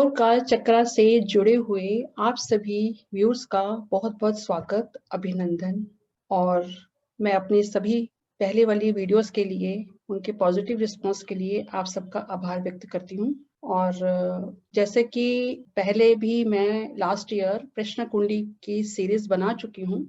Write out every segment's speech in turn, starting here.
Jure काल चक्रा से जुड़े हुए आप सभी व्यूअर्स का बहुत बहुत स्वागत, अभिनंदन। और मैं अपनी सभी पहले वाली वीडियोस के लिए उनके पॉजिटिव रिस्पांस के लिए आप सबका आभार व्यक्त करती हूँ। और जैसे कि पहले भी मैं लास्ट ईयर प्रश्न कुंडली की सीरीज बना चुकी हूँ,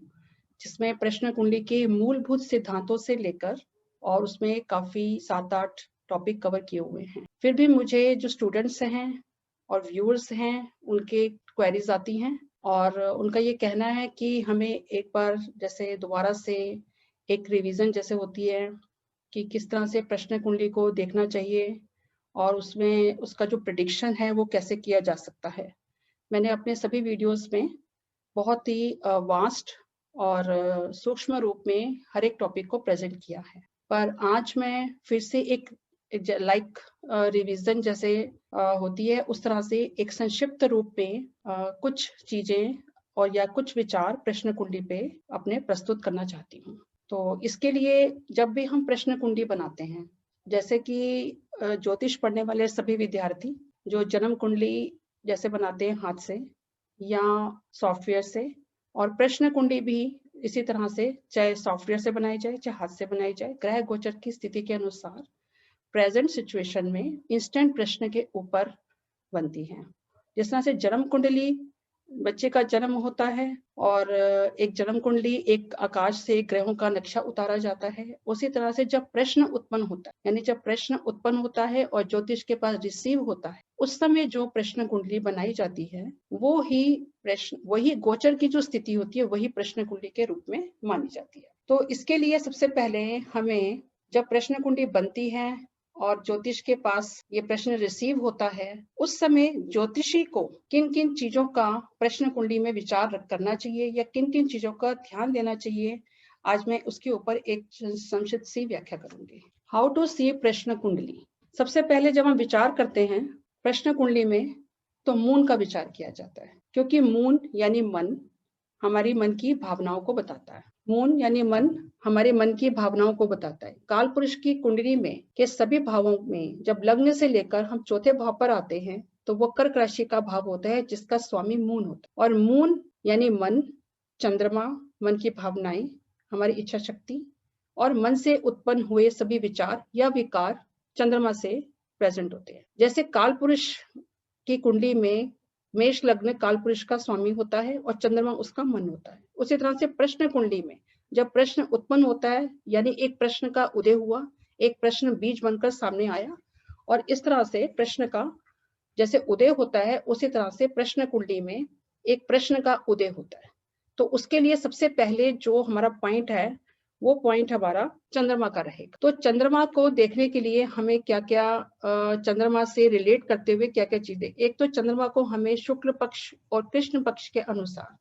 जिसमें प्रश्न कुंडली के मूलभूत सिद्धांतों से लेकर और उसमें काफी 7-8 टॉपिक कवर किए हुए हैं। फिर भी मुझे जो स्टूडेंट्स हैं और व्यूअर्स हैं, उनके क्वेरीज आती हैं और उनका ये कहना है कि हमें एक बार जैसे दोबारा से एक रिवीजन जैसे होती है कि किस तरह से प्रश्न कुंडली को देखना चाहिए और उसमें उसका जो प्रेडिक्शन है वो कैसे किया जा सकता है। मैंने अपने सभी वीडियोस में बहुत ही वास्ट और सूक्ष्म रूप में हर एक टॉपिक को प्रेजेंट किया है, पर आज मैं फिर से एक लाइक रिवीजन जैसे होती है उस तरह से एक संक्षिप्त रूप में कुछ चीजें और या कुछ विचार प्रश्न कुंडली पे अपने प्रस्तुत करना चाहती हूँ। तो इसके लिए जब भी हम प्रश्न कुंडली बनाते हैं, जैसे कि ज्योतिष पढ़ने वाले सभी विद्यार्थी जो जन्म कुंडली जैसे बनाते हैं हाथ से या सॉफ्टवेयर से, और प्रश्न कुंडली भी इसी तरह से चाहे सॉफ्टवेयर से बनाई जाए चाहे हाथ से बनाई जाए, ग्रह गोचर की स्थिति के अनुसार प्रेजेंट सिचुएशन में इंस्टेंट प्रश्न के ऊपर बनती हैं। जिस तरह से जन्म कुंडली बच्चे का जन्म होता है और एक जन्म कुंडली एक आकाश से ग्रहों का नक्शा उतारा जाता है, उसी तरह से जब प्रश्न उत्पन्न होता है, यानी जब प्रश्न उत्पन्न होता है और ज्योतिष के पास रिसीव होता है, उस समय जो प्रश्न कुंडली बनाई जाती है वो ही प्रश्न, वही गोचर की जो स्थिति होती है वही प्रश्न कुंडली के रूप में मानी जाती है। तो इसके लिए सबसे पहले हमें जब प्रश्न कुंडली बनती है और ज्योतिष के पास ये प्रश्न रिसीव होता है, उस समय ज्योतिषी को किन किन चीजों का प्रश्न कुंडली में विचार करना चाहिए या किन किन चीजों का ध्यान देना चाहिए, आज मैं उसके ऊपर एक संक्षिप्त सी व्याख्या करूंगी। हाउ टू सी प्रश्न कुंडली। सबसे पहले जब हम विचार करते हैं प्रश्न कुंडली में तो मून का विचार किया जाता है, क्योंकि मून यानी मन हमारी मन की भावनाओं को बताता है। मून यानी मन हमारे मन की भावनाओं को बताता है। काल पुरुष की कुंडली में के सभी भावों में जब लग्न से लेकर हम चौथे भाव पर आते हैं तो वो कर्क राशि का भाव होता है जिसका स्वामी मून होता है। और मून यानी मन, चंद्रमा, मन की भावनाएं, हमारी इच्छा शक्ति और मन से उत्पन्न हुए सभी विचार या विकार चंद्रमा से प्रेजेंट होते हैं। जैसे काल पुरुष की कुंडली में मेष लग्न काल पुरुष का स्वामी होता है और चंद्रमा उसका मन होता है। उसी तरह से प्रश्न कुंडली में जब प्रश्न उत्पन्न होता है, यानी एक प्रश्न का उदय हुआ, एक प्रश्न बीज बनकर सामने आया और इस तरह से प्रश्न का जैसे उदय होता है उसी तरह से प्रश्न कुंडली में एक प्रश्न का उदय होता है। तो उसके लिए सबसे पहले जो हमारा पॉइंट है वो पॉइंट हमारा चंद्रमा का रहेगा। तो चंद्रमा को देखने के लिए हमें क्या क्या चंद्रमा से रिलेट करते हुए क्या क्या चीजें, एक तो चंद्रमा को हमें शुक्ल पक्ष और कृष्ण पक्ष के अनुसार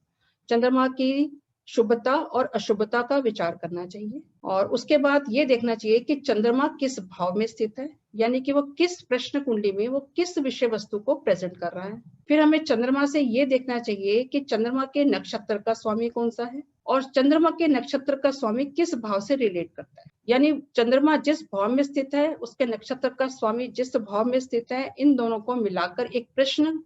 चंद्रमा की शुभता और अशुभता का विचार करना चाहिए। और उसके बाद ये देखना चाहिए कि चंद्रमा किस भाव में स्थित है, यानी कि वो किस प्रश्न कुंडली में वो किस विषय वस्तु को प्रेजेंट कर रहा है। फिर हमें चंद्रमा से ये देखना चाहिए कि चंद्रमा के नक्षत्र का स्वामी कौन सा है और चंद्रमा के नक्षत्र का स्वामी किस भाव से रिलेट करता है। यानी चंद्रमा जिस भाव में स्थित है उसके नक्षत्र का स्वामी जिस भाव में स्थित है, इन दोनों को मिलाकर एक प्रश्न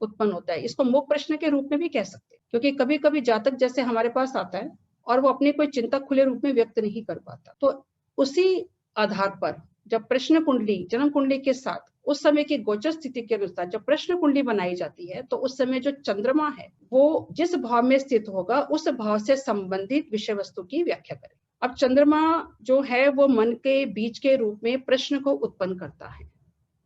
उत्पन्न होता है। इसको मोह प्रश्न के रूप में भी कह सकते हैं, क्योंकि कभी कभी जातक जैसे हमारे पास आता है और वो अपने कोई चिंता खुले रूप में व्यक्त नहीं कर पाता, तो उसी आधार पर जब प्रश्न कुंडली जन्म कुंडली के साथ उस समय की गोचर स्थिति के अनुसार जब प्रश्न कुंडली बनाई जाती है तो उस समय जो चंद्रमा है वो जिस भाव में स्थित होगा उस भाव से संबंधित विषय वस्तु की व्याख्या करें। अब चंद्रमा जो है वो मन के बीज के रूप में प्रश्न को उत्पन्न करता है।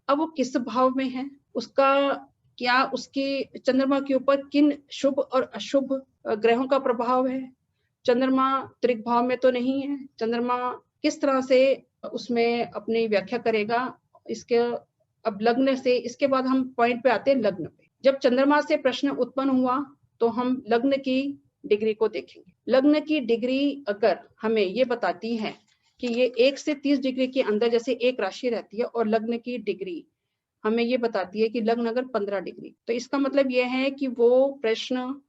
अब वो किस भाव में है, उसका क्या उसकी चंद्रमा के ऊपर किन शुभ और अशुभ ग्रहों का प्रभाव है, चंद्रमा त्रिक भाव में तो नहीं है, चंद्रमा किस तरह से उसमें अपनी व्याख्या करेगा इसके। अब लग्न से इसके बाद हम पॉइंट पे आते हैं लग्न पे। जब चंद्रमा से प्रश्न उत्पन्न हुआ तो हम लग्न की डिग्री को देखेंगे। लग्न की डिग्री अगर हमें ये बताती है कि ये 1 से 30 डिग्री के अंदर जैसे एक राशि रहती है और लग्न की डिग्री हमें ये बताती है कि लग्न अगर 15 डिग्री, तो इसका मतलब ये है कि वो प्रश्न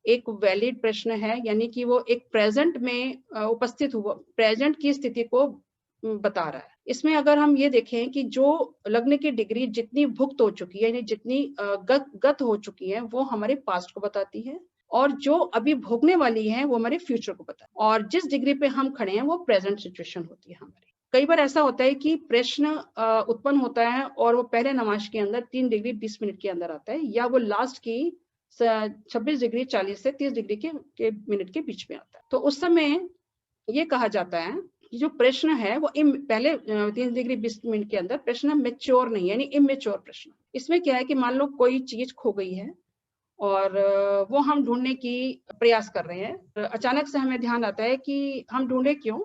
एक वैलिड प्रश्न है, यानी कि वो एक प्रेजेंट में उपस्थित हुआ, प्रेजेंट की स्थिति को बता रहा है। इसमें अगर हम ये देखें कि जो लग्न की डिग्री जितनी भुक्त हो चुकी है, यानी जितनी गत हो चुकी है, वो हमारे पास्ट को बताती है, और जो अभी भोगने वाली है वो हमारे फ्यूचर को बताती है, और जिस डिग्री पे हम खड़े हैं वो प्रेजेंट सिचुएशन होती है हमारी। कई बार ऐसा होता है कि प्रश्न उत्पन्न होता है और वो पहले नमाज के अंदर 3 डिग्री 20 मिनट के अंदर आता है, या वो लास्ट की 26 डिग्री 40 से 30 डिग्री के मिनट के बीच में आता है। तो उस समय ये कहा जाता है कि जो प्रश्न है वो पहले 30 डिग्री 20 मिनट के अंदर प्रश्न मैच्योर नहीं, यानी इमेच्योर प्रश्न। इसमें क्या है कि मान लो कोई चीज खो गई है और वो हम ढूंढने की प्रयास कर रहे हैं, अचानक से हमें ध्यान आता है कि हम ढूंढे क्यों,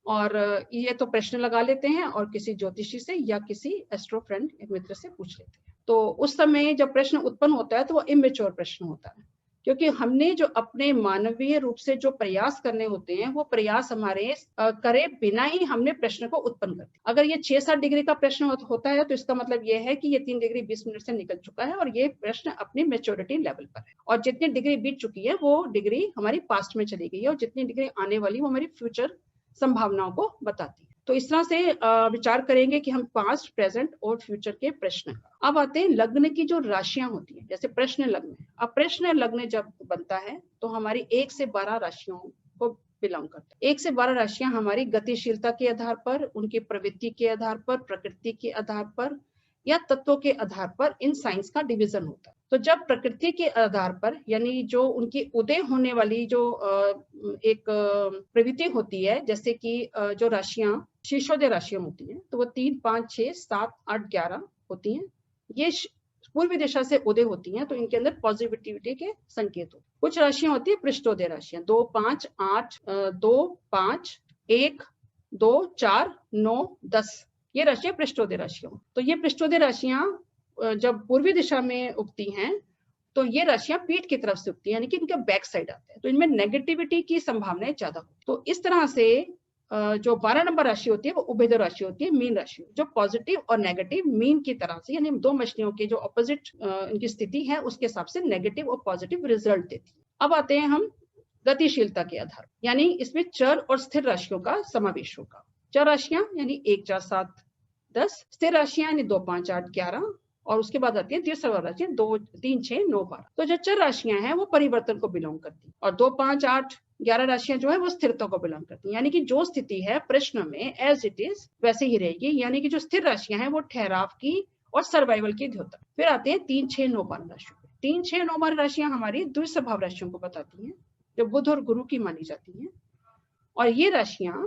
और ये तो प्रश्न लगा लेते हैं और किसी ज्योतिषी से या किसी एस्ट्रो फ्रेंड, एक मित्र से पूछ लेते हैं। तो उस समय जब प्रश्न उत्पन्न होता है तो वो इमेच्योर प्रश्न होता है, क्योंकि हमने जो अपने मानवीय रूप से जो प्रयास करने होते हैं वो प्रयास हमारे करे बिना ही हमने प्रश्न को उत्पन्न कर दिया। अगर ये 6-7 डिग्री का प्रश्न होता है तो इसका मतलब ये है कि ये 3 डिग्री 20 मिनट से निकल चुका है और ये प्रश्न अपनी मेच्योरिटी लेवल पर है, और जितनी डिग्री बीत चुकी है वो डिग्री हमारी पास्ट में चली गई है, और जितनी डिग्री आने वाली वो हमारी फ्यूचर संभावनाओं को बताती है। तो इस तरह से विचार करेंगे कि हम पास्ट, प्रेजेंट और फ्यूचर के प्रश्न। अब आते हैं लग्न की जो राशियां होती हैं, जैसे प्रश्न लग्न। अब प्रश्न लग्न जब बनता है तो हमारी 1 से 12 राशियों को बिलोंग करता है। 1 से 12 राशियां हमारी गतिशीलता के आधार पर, उनकी प्रवृत्ति के आधार पर, प्रकृति के आधार पर या तत्वों के आधार पर इन साइंस का डिवीजन होता है। तो जब प्रकृति के आधार पर, यानी जो उनकी उदय होने वाली जो एक प्रवृत्ति होती है, जैसे कि जो राशियां शीर्षोदय राशियां होती हैं, तो वो 3, 5, 6, 7, 8, 11 होती हैं। ये पूर्वी दिशा से उदय होती हैं, तो इनके अंदर पॉजिटिविटी के संकेत होते हैं। कुछ राशियां होती है पृष्ठोदय राशियां, 2, 5, 8, 2, 5, 1, 2, 4, 9, 10, ये राशियां पृष्ठोदय राशियां। तो ये पृष्ठोदय राशियां जब पूर्वी दिशा में उगती हैं तो ये राशियां पीठ की तरफ से उगती है, यानी कि इनका बैक साइड आता है, तो इनमें नेगेटिविटी की संभावनाएं ज्यादा होती है। तो इस तरह से जो 12 नंबर राशि होती है वो उभयदय राशि होती है, मीन राशि, जो पॉजिटिव और नेगेटिव मीन की तरह से, यानी दो मछलियों के जो ऑपोजिट इनकी स्थिति है उसके हिसाब से नेगेटिव और पॉजिटिव रिजल्ट देती है। अब आते हैं हम गतिशीलता के आधार, यानी इसमें चर और स्थिर राशियों का समावेश होगा। चर राशियां यानी 1, 4, 7, 10, स्थिर राशियां यानी 2, 5, 8, 11, और उसके बाद आती है तीसरा राशियां 2, 3, 6, 9, 12। तो जो चर राशियां हैं वो परिवर्तन को बिलोंग करती है, और 2, 5, 8, 11 राशियां जो है वो स्थिरता को बिलोंग करती है, यानी कि जो स्थिति है प्रश्न में एज इट इज वैसे ही रहेगी, यानी कि जो स्थिर राशियां हैं वो ठहराव की और सर्वाइवल की द्योतक। फिर आते हैं 3, 6, 9, 12 राशियों। 3, 6, 9, 12 राशियां हमारी द्विस्वभाव राशियों को बताती हैं, जो बुध और गुरु की मानी जाती हैं, और ये राशियां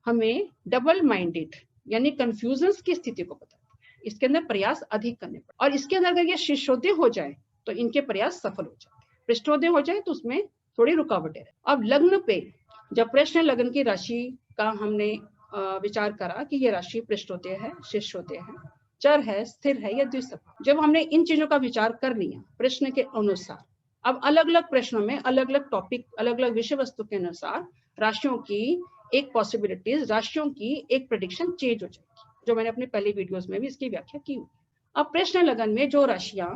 हमें डबल माइंडेड यानी कंफ्यूजन की स्थिति को बताती है, इसके अंदर प्रयास अधिक करने पड़े, और इसके अंदर अगर ये शीर्षोदय हो जाए तो इनके प्रयास सफल हो जाते हैं, पृष्ठोदय हो जाए तो उसमें थोड़ी रुकावटें रहे। अब लग्न पे जब प्रश्न लग्न की राशि का हमने विचार करा कि ये राशि पृष्ठोदय है, शीर्षोदय है, चर है, स्थिर है या द्विस्वभाव, जब हमने इन चीजों का विचार कर लिया प्रश्न के अनुसार, अब अलग अलग प्रश्नों में अलग अलग टॉपिक, अलग अलग विषय वस्तु के अनुसार राशियों की एक पॉसिबिलिटीज, राशियों की एक प्रेडिक्शन चेंज हो जाएगी, जो मैंने अपने पहले वीडियोस में भी इसकी व्याख्या की हुई। अब प्रश्न लगन में जो राशियां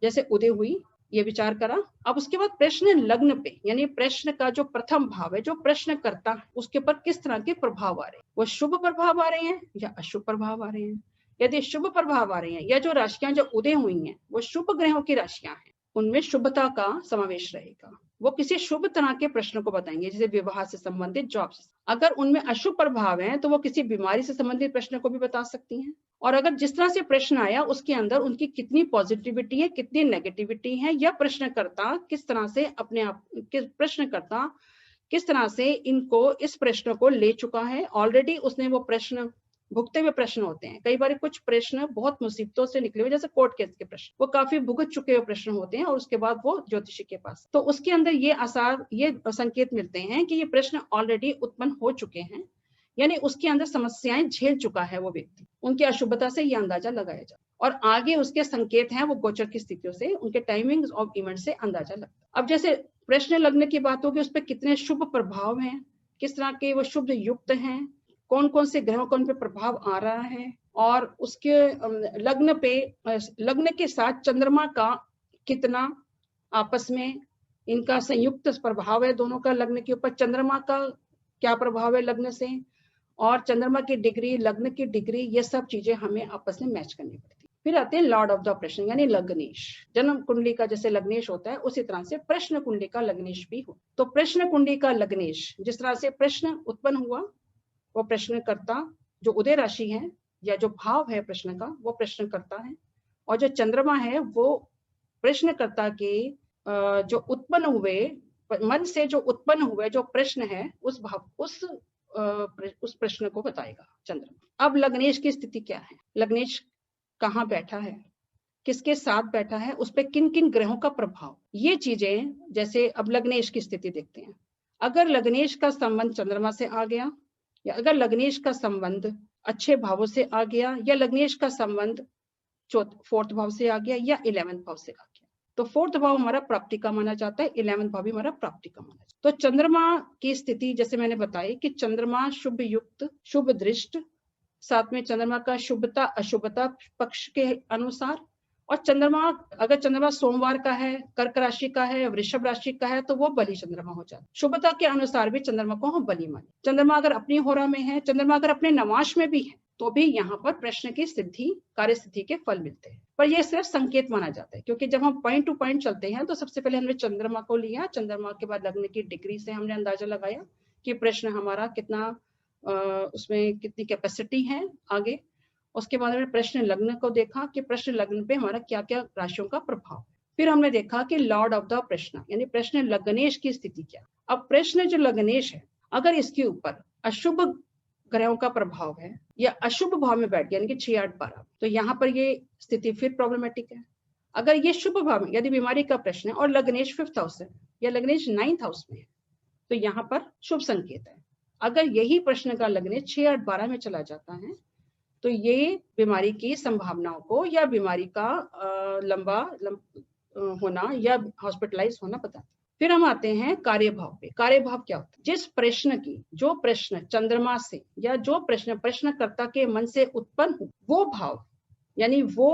जैसे उदय हुई, ये विचार करा। अब उसके बाद प्रश्न लग्न पे, यानी प्रश्न का जो प्रथम भाव है, जो प्रश्न करता है, उसके ऊपर किस तरह के प्रभाव आ रहे हैं, वो शुभ प्रभाव आ रहे हैं या अशुभ प्रभाव आ रहे हैं। यदि शुभ प्रभाव आ रहे हैं, या जो राशियां जो उदय हुई हैं वो शुभ ग्रहों की राशियां हैं, उनमें शुभता का समावेश रहेगा, वो किसी शुभ तरह के प्रश्न को बताएंगे, जैसे विवाह से संबंधित, जॉब से। अगर उनमें अशुभ प्रभाव है तो वो किसी बीमारी से संबंधित प्रश्न को भी बता सकती हैं, और अगर जिस तरह से प्रश्न आया उसके अंदर उनकी कितनी पॉजिटिविटी है, कितनी नेगेटिविटी है, या प्रश्नकर्ता किस तरह से अपने आप, प्रश्नकर्ता किस तरह से इनको, इस प्रश्न को ले चुका है, ऑलरेडी उसने वो प्रश्न भुगते हुए प्रश्न होते हैं। कई बार कुछ प्रश्न बहुत मुसीबतों से निकले हुए, जैसे कोर्ट केस के प्रश्न, वो काफी भुगत चुके हुए प्रश्न होते हैं, और उसके बाद वो ज्योतिषी के पास, तो उसके अंदर ये आसार, ये संकेत मिलते हैं कि ये प्रश्न ऑलरेडी उत्पन्न हो चुके हैं, यानी उसके अंदर समस्याएं झेल चुका है वो व्यक्ति, उनकी अशुभता से ये अंदाजा लगाया जाए, और आगे उसके संकेत हैं वो गोचर की स्थितियों से, उनके टाइमिंग ऑफ इवेंट से अंदाजा लगता है। अब जैसे प्रश्न लगने की बात होगी, उस पर कितने शुभ प्रभाव हैं, किस तरह के वो शुभ युक्त हैं, कौन कौन से ग्रहों का उन पर प्रभाव आ रहा है, और उसके लग्न पे, लग्न के साथ चंद्रमा का कितना आपस में इनका संयुक्त प्रभाव है, दोनों का लग्न के ऊपर चंद्रमा का क्या प्रभाव है लग्न से, और चंद्रमा की डिग्री, लग्न की डिग्री, ये सब चीजें हमें आपस में मैच करनी पड़ती है। फिर आते हैं लॉर्ड ऑफ द प्रश्न यानी लग्नेश। जन्म कुंडली का जैसे लग्नेश होता है उसी तरह से प्रश्न कुंडली का लग्नेश भी हो। तो प्रश्न कुंडली का लग्नेश, जिस तरह से प्रश्न उत्पन्न हुआ, वो प्रश्नकर्ता जो उदय राशि है या जो भाव है प्रश्न का, वो प्रश्न करता है। और जो चंद्रमा है वो प्रश्नकर्ता के जो उत्पन्न हुए मन से जो उत्पन्न हुए जो प्रश्न है उस भाव उस प्रश्न को बताएगा चंद्रमा। अब लग्नेश की स्थिति क्या है, लग्नेश कहाँ बैठा है, किसके साथ बैठा है, उस पर किन किन ग्रहों का प्रभाव, ये चीजें। जैसे अब लग्नेश की स्थिति देखते हैं। अगर लग्नेश का संबंध चंद्रमा से आ गया, या अगर लग्नेश का संबंध अच्छे भावों से आ गया, या लग्नेश का संबंध फोर्थ भाव से आ गया या 11वें भाव से आ गया, तो फोर्थ भाव हमारा प्राप्ति का माना जाता है, 11वें भाव भी हमारा प्राप्ति का माना जाता है। तो चंद्रमा की स्थिति जैसे मैंने बताई कि चंद्रमा शुभ युक्त, शुभ दृष्ट, साथ में चंद्रमा का शुभता अशुभता पक्ष के अनुसार। और चंद्रमा अगर चंद्रमा सोमवार का है, कर्क राशि का है, वृषभ राशि का है, तो वो बलि चंद्रमा हो जाता है। शुभता के अनुसार भी चंद्रमा को हम बलि माने। चंद्रमा अगर अपनी होरा में है, चंद्रमा अगर अपने नवाश में भी है, तो भी यहाँ पर प्रश्न की सिद्धि, कार्य सिद्धि के फल मिलते हैं। पर यह सिर्फ संकेत माना जाता है, क्योंकि जब हम पॉइंट टू पॉइंट चलते हैं तो सबसे पहले हमने चंद्रमा को लिया, चंद्रमा के बाद लग्न की डिग्री से हमने अंदाजा लगाया कि प्रश्न हमारा कितना उसमें कितनी कैपेसिटी है आगे। उसके बाद हमने प्रश्न लग्न को देखा कि प्रश्न लग्न पे हमारा क्या क्या राशियों का प्रभाव। फिर हमने देखा कि लॉर्ड ऑफ द प्रश्न यानी प्रश्न लग्नेश की स्थिति क्या। अब प्रश्न जो लग्नेश है, अगर इसके ऊपर अशुभ ग्रहों का प्रभाव है या अशुभ भाव में बैठ गया यानी कि 6, 8, 12, तो यहाँ पर ये स्थिति फिर प्रॉब्लमेटिक है। अगर ये शुभ भाव में यदि बीमारी का प्रश्न है और लग्नेश 5th हाउस है या लग्नेश 9th हाउस में है, तो यहाँ पर शुभ संकेत है। अगर यही प्रश्न का लग्नेश 6, 8, 12 में चला जाता है, तो ये बीमारी की संभावनाओं को या बीमारी का लंबा होना या हॉस्पिटलाइज होना बताता है। फिर हम आते हैं कार्यभाव पे। कार्यभाव क्या होता है, जिस प्रश्न की, जो प्रश्न चंद्रमा से या जो प्रश्न प्रश्नकर्ता के मन से उत्पन्न हो, वो भाव यानी वो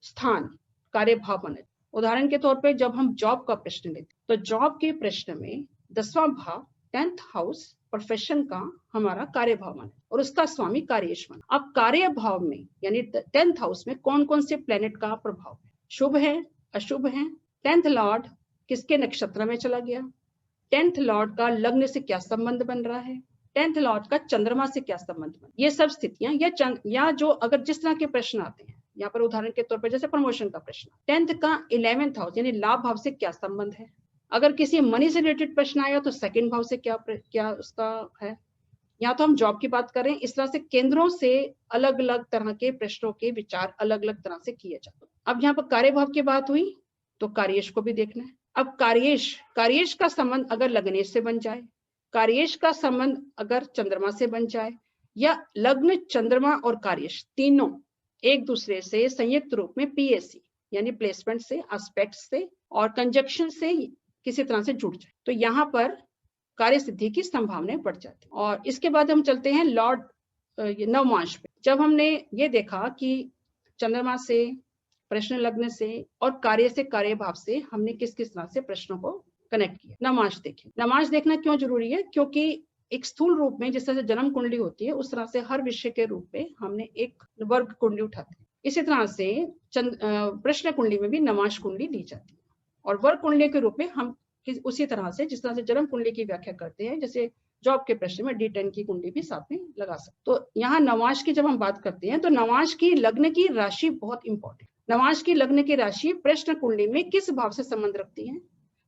स्थान कार्यभाव बने। उदाहरण के तौर पे जब हम जॉब का प्रश्न लेते तो जॉब के प्रश्न में 10वां भाव 10th हाउस प्रोफेशन का हमारा कार्यभाव माना और उसका स्वामी कार्येश माना। अब कार्यभाव में यानी 10th हाउस में कौन कौन से प्लेनेट का प्रभाव है, शुभ है, अशुभ है, 10th लॉर्ड किसके नक्षत्र में चला गया, 10th लॉर्ड का लग्न से क्या संबंध बन रहा है, 10th लॉर्ड का चंद्रमा से क्या संबंध बन, ये सब स्थितियां या जो अगर जिस तरह के प्रश्न आते हैं यहाँ पर उदाहरण के तौर पर जैसे प्रमोशन का प्रश्न, 10th का 11th हाउस यानी लाभ भाव से क्या संबंध है। अगर किसी मनी से रिलेटेड प्रश्न आया तो 2nd भाव से क्या उसका है। यहाँ तो हम जॉब की बात कर रहे हैं। इस तरह से केंद्रों से अलग अलग तरह के प्रश्नों के विचार अलग अलग तरह से किए जाते हैं। अब यहाँ पर कार्यभाव की बात हुई तो कार्येश को भी देखना है। अब कार्येश का संबंध अगर लग्नेश से बन जाए, कार्येश का संबंध अगर चंद्रमा से बन जाए, या लग्न चंद्रमा और कार्येश तीनों एक दूसरे से संयुक्त रूप में पीएसी यानी प्लेसमेंट से, एस्पेक्ट से और कंजक्शन से किसी तरह से जुड़ जाए, तो यहाँ पर कार्य सिद्धि की संभावनाएं बढ़ जाती। और इसके बाद हम चलते हैं लॉर्ड नवमांश पे। जब हमने ये देखा कि चंद्रमा से, प्रश्न लग्न से और कार्य से, कार्य भाव से हमने किस किस तरह से प्रश्नों को कनेक्ट किया। नवमांश देखिए, नवमांश देखना क्यों जरूरी है, क्योंकि एक स्थूल रूप में जिस तरह से जन्म कुंडली होती है उस तरह से हर विषय के रूप में हमने एक वर्ग कुंडली उठाते हैं। इसी तरह से प्रश्न कुंडली में भी नवमांश कुंडली ली जाती है और वर्ग कुंडली के रूप में हम उसी तरह से जिस तरह से जन्म कुंडली की व्याख्या करते हैं, जैसे जॉब के प्रश्न में D10 की कुंडली भी साथ में लगा सकते। तो यहाँ नवमांश की जब हम बात करते हैं तो नवमांश की लग्न की राशि बहुत इंपॉर्टेंट। नवमांश की लग्न की राशि प्रश्न कुंडली में किस भाव से संबंध रखती है।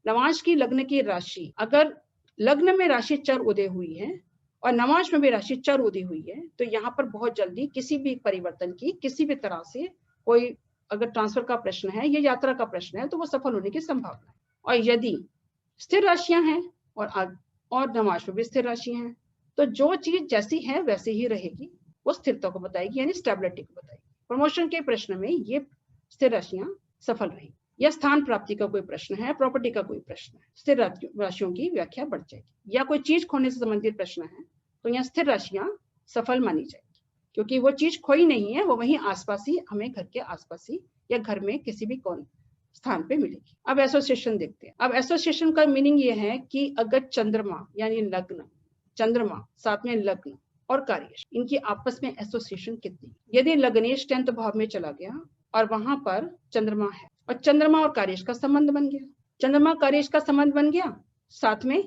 नवमांश की लग्न की राशि अगर लग्न में राशि चर उदय हुई है और नवमांश में भी राशि चर उदय हुई है, तो यहाँ पर बहुत जल्दी किसी भी परिवर्तन की, किसी भी तरह से कोई अगर ट्रांसफर का प्रश्न है या यात्रा का प्रश्न है तो वो सफल होने की संभावना है। और यदि स्थिर राशियां हैं और नवमांश में भी स्थिर राशियां हैं, तो जो चीज जैसी है वैसी ही रहेगी, वो स्थिरता को बताएगी यानी स्टेबिलिटी को बताएगी। प्रमोशन के प्रश्न में ये स्थिर राशियां सफल रहेगी, या स्थान प्राप्ति का कोई प्रश्न है, प्रॉपर्टी का कोई प्रश्न है, स्थिर राशियों की व्याख्या बढ़ जाएगी। या कोई चीज खोने से संबंधित प्रश्न है तो यहाँ स्थिर राशियां सफल मानी जाएगी, क्योंकि वो चीज खोई नहीं है, वो वहीं आसपास ही, हमें घर के आसपास ही या घर में किसी भी स्थान पे मिलेगी। अब एसोसिएशन देखते हैं। अब एसोसिएशन का मीनिंग ये है कि अगर चंद्रमा यानी लग्न, चंद्रमा साथ में लग्न और कार्येश, इनकी आपस में एसोसिएशन कितनी। यदि लग्नेश 10th भाव में चला गया और वहां पर चंद्रमा है और चंद्रमा और कार्येश का संबंध बन गया, चंद्रमा कार्येश का संबंध बन गया, साथ में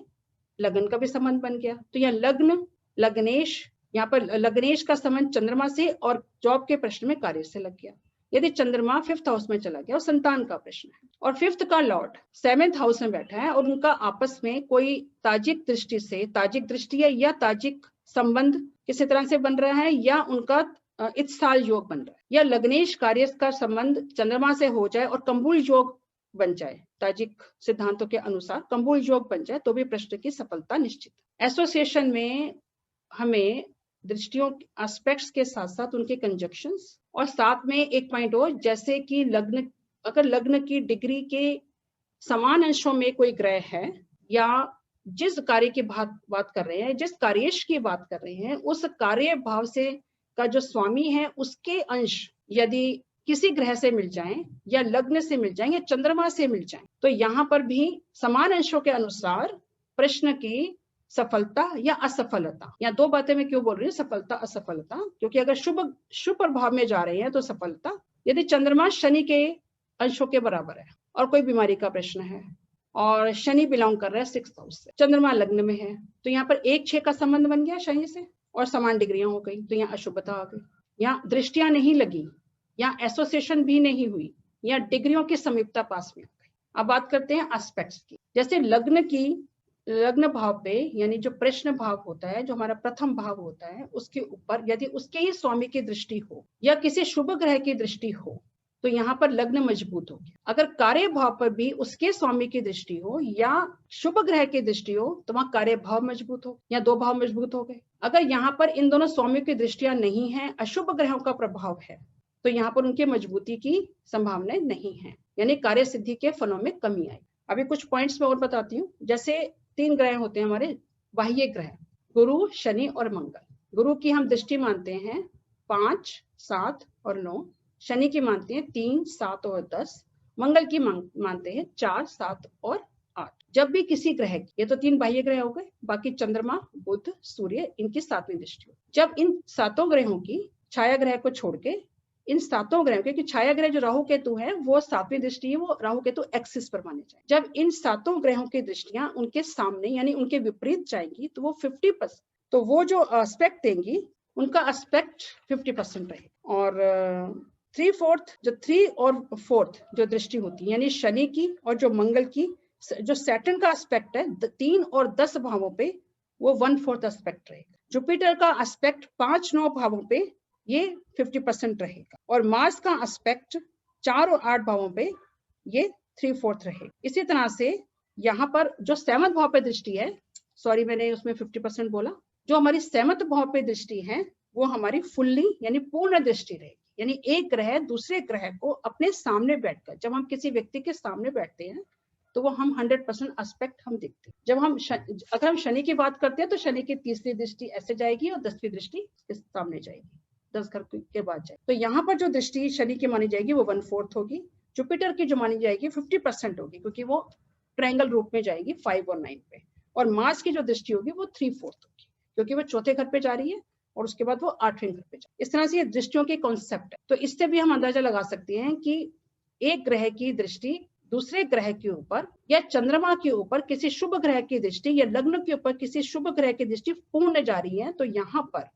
लगन का भी संबंध बन गया, तो यह लग्न लग्नेश, यहाँ पर लग्नेश का संबंध चंद्रमा से और जॉब के प्रश्न में कार्य से लग गया। यदि चंद्रमा 5th हाउस में चला गया और संतान का प्रश्न है और 5th का लॉर्ड 7th हाउस में बैठा है और उनका आपस में कोई ताजिक दृष्टि से, ताजिक दृष्टि है या ताजिक संबंध किसी तरह से बन रहा है या उनका इत्साल योग बन रहा है, या लग्नेश कार्य का संबंध चंद्रमा से हो जाए और कंबुल योग बन जाए, ताजिक सिद्धांतों के अनुसार कंबुल योग बन जाए, तो भी प्रश्न की सफलता निश्चित। एसोसिएशन में हमें दृष्टियों एस्पेक्ट्स के साथ साथ उनके कंजक्शंस और साथ में एक पॉइंट और, जैसे कि लग्न, अगर लग्न की डिग्री के समान अंशों में कोई ग्रह है या जिस कार्य की बात कर रहे हैं, जिस कार्येश की बात कर रहे हैं, उस कार्य भाव से का जो स्वामी है उसके अंश यदि किसी ग्रह से मिल जाएं या लग्न से मिल जाएं या चंद्रमा से मिल जाएं, तो यहाँ पर भी समान अंशों के अनुसार प्रश्न की सफलता या असफलता, या दो बातें मैं क्यों बोल रही हूँ, सफलता असफलता, क्योंकि अगर शुभ प्रभाव में जा रहे हैं तो सफलता। यदि चंद्रमा शनि के अंशों के बराबर है और कोई बीमारी का प्रश्न है और शनि बिलोंग कर रहा है 6th हाउस से, चंद्रमा लग्न में है, तो यहाँ पर 1-6 का संबंध बन गया शनि से और समान डिग्रियां हो गई, तो यहाँ अशुभता आ गई, यहाँ दृष्टियां नहीं लगी, यहाँ एसोसिएशन भी नहीं हुई, या डिग्रियों की समीपता पास में आ गई। अब बात करते हैं एस्पेक्ट्स की। जैसे लग्न भाव पे, यानी जो प्रश्न भाव होता है, जो हमारा प्रथम भाव होता है, उसके ऊपर यदि उसके ही स्वामी की दृष्टि हो या किसी शुभ ग्रह की दृष्टि हो तो यहाँ पर लग्न मजबूत होगी। अगर कार्य भाव पर भी उसके स्वामी की दृष्टि हो या शुभ ग्रह की दृष्टि हो तो वहां कार्य भाव मजबूत हो या 2 भाव मजबूत हो गए। अगर यहाँ पर इन दोनों स्वामियों की दृष्टियां नहीं है, अशुभ ग्रहों का प्रभाव है, तो यहाँ पर उनके मजबूती की संभावनाएं नहीं है, यानी कार्य सिद्धि के फलों में कमी आई। अभी कुछ पॉइंट्स में और बताती हूँ। जैसे 3 ग्रह होते हैं हमारे बाह्य ग्रह, गुरु, शनि और मंगल। गुरु की हम दृष्टि मानते हैं 5, 7 और 9, शनि की मानते हैं 3, 7 और 10, मंगल की मानते हैं 4, 7 और 8। जब भी किसी ग्रह की, ये तो 3 बाह्य ग्रह हो गए, बाकी चंद्रमा, बुध, सूर्य, इनकी 7वीं दृष्टि हो, जब इन 7 ग्रहों की छाया ग्रह को छोड़ के इन 7 ग्रहों के, छाया ग्रह जो राहु केतु है वो 7वीं दृष्टि है, वो राहु केतु एक्सिस पर माने जाए, जब इन 7 ग्रहों की दृष्टियां उनके सामने यानी उनके विपरीत जाएंगी तो वो 50%, तो वो जो एस्पेक्ट देंगी उनका एस्पेक्ट 50% रहेगा। और 3/4 जो 3 और 4 जो दृष्टि होती है, यानी शनि की और जो मंगल की, जो सैटर्न का एस्पेक्ट है 3 और 10 भावों पे, वो 1/4 एस्पेक्ट रहेगा। जुपिटर का एस्पेक्ट 5-9 भावों पे ये 50% रहेगा, और मार्स का एस्पेक्ट 4 और 8 भावों पे ये 3/4 रहेगा। इसी तरह से यहाँ पर जो 7th भाव पे दृष्टि है, सॉरी मैंने उसमें 50% बोला, जो हमारी 7th भाव पे दृष्टि है वो हमारी फुल्ली यानी पूर्ण दृष्टि रहेगी, यानी एक ग्रह दूसरे ग्रह को अपने सामने बैठकर, जब हम किसी व्यक्ति के सामने बैठते हैं तो वो हम 100% एस्पेक्ट हम देखते हैं। जब हम अगर हम शनि की बात करते हैं तो शनि की 3री दृष्टि ऐसे जाएगी और 10वीं दृष्टि इस सामने जाएगी, 10 घर के बाद जाएगी। तो यहाँ पर जो दृष्टि शनि की मानी जाएगी वो 1/4 होगी। जुपिटर की जो मानी जाएगी 50% होगी, क्योंकि वो ट्रायंगल रूप में जाएगी 5 और 9 पे, और मार्स की जो दृष्टि होगी वो 3/4 होगी, क्योंकि वो 4थे घर पे जा रही है और उसके बाद वो 8वें घर पे जाए। इस तरह से ये दृष्टियों के कॉन्सेप्ट है। तो इससे भी हम अंदाजा लगा सकते हैं कि एक ग्रह की दृष्टि दूसरे ग्रह के ऊपर या चंद्रमा के ऊपर किसी शुभ ग्रह की दृष्टि या लग्न के ऊपर किसी शुभ ग्रह की दृष्टि पूर्ण जा रही है, तो यहाँ पर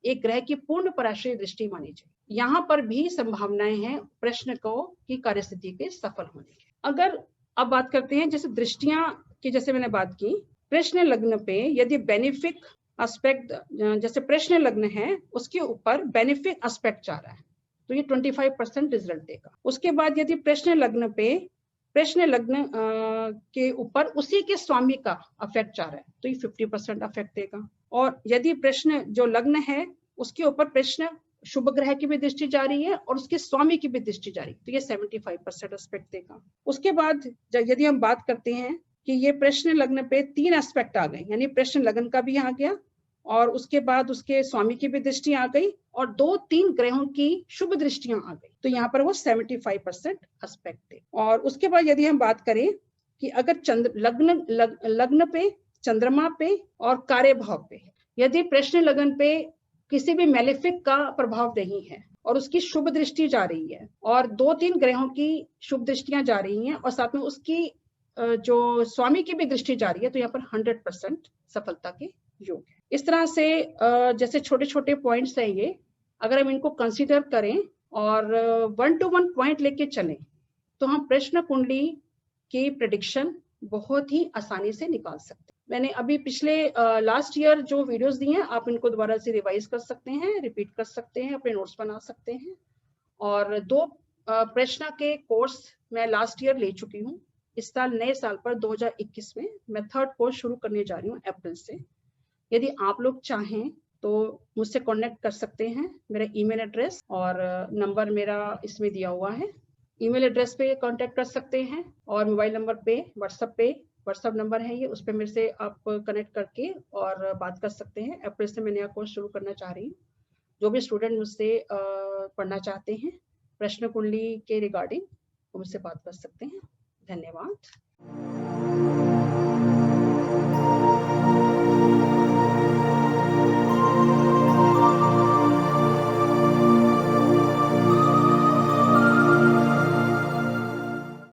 एक ग्रह की पूर्ण पराश्रय दृष्टि मानी जाए। यहाँ पर भी संभावनाएं हैं प्रश्न को की कार्यस्थिति के सफल होने की। अगर अब बात करते हैं जैसे दृष्टियां की, जैसे मैंने बात की प्रश्न लग्न पे यदि बेनिफिक एस्पेक्ट, जैसे प्रश्न लग्न है उसके ऊपर बेनिफिक एस्पेक्ट जा रहा है तो ये 25% रिजल्ट देगा। उसके बाद यदि प्रश्न लग्न के ऊपर उसी के स्वामी का अफेक्ट जा रहा है तो ये 50% अफेक्ट देगा। और यदि प्रश्न जो लग्न है उसके ऊपर प्रश्न शुभ ग्रह की भी दृष्टि जा रही है और उसके स्वामी की भी दृष्टि जा रही है तो ये 75% एस्पेक्ट देगा। उसके बाद यदि हम बात करते हैं कि ये प्रश्न लग्न पे 3 एस्पेक्ट आ गए, यानी प्रश्न लग्न का भी आ गया और उसके बाद उसके स्वामी की भी दृष्टि आ गई और 2-3 ग्रहों की शुभ दृष्टियां आ गई, तो यहाँ पर वो 75% एस्पेक्ट है। और उसके बाद यदि हम बात करें कि अगर लग्न पे, चंद्रमा पे और कार्य भाव पे, यदि प्रश्न लग्न पे किसी भी मेलेफिक का प्रभाव नहीं है और उसकी शुभ दृष्टि जा रही है और 2-3 ग्रहों की शुभ दृष्टियां जा रही हैं और साथ में उसकी जो स्वामी की भी दृष्टि जा रही है, तो यहाँ पर 100% सफलता के योग है। इस तरह से जैसे छोटे-छोटे पॉइंट्स हैं ये, अगर हम इनको कंसीडर करें और 1 to 1 पॉइंट लेके चलें, तो हम प्रश्न कुंडली की प्रेडिक्शन बहुत ही आसानी से निकाल सकते हैं। मैंने अभी पिछले लास्ट ईयर जो वीडियोस दिए हैं, आप इनको दोबारा से रिवाइज कर सकते हैं, रिपीट कर सकते हैं, अपने नोट्स बना सकते हैं। और 2 प्रश्न के कोर्स मैं लास्ट ईयर ले चुकी हूँ। इस साल नए साल पर 2021 में मैं 3rd कोर्स शुरू करने जा रही हूँ अप्रैल से। यदि आप लोग चाहें तो मुझसे कॉन्टेक्ट कर सकते हैं। मेरा ईमेल एड्रेस और नंबर मेरा इसमें दिया हुआ है। ईमेल एड्रेस पे कांटेक्ट कर सकते हैं और मोबाइल नंबर पे व्हाट्सएप नंबर है ये, उस पर मेरे से आप कनेक्ट करके और बात कर सकते हैं। अप्रैल से मैं नया कोर्स शुरू करना चाह रही हूँ। जो भी स्टूडेंट मुझसे पढ़ना चाहते हैं प्रश्न कुंडली के रिगार्डिंग, वो मुझसे बात कर सकते हैं। धन्यवाद।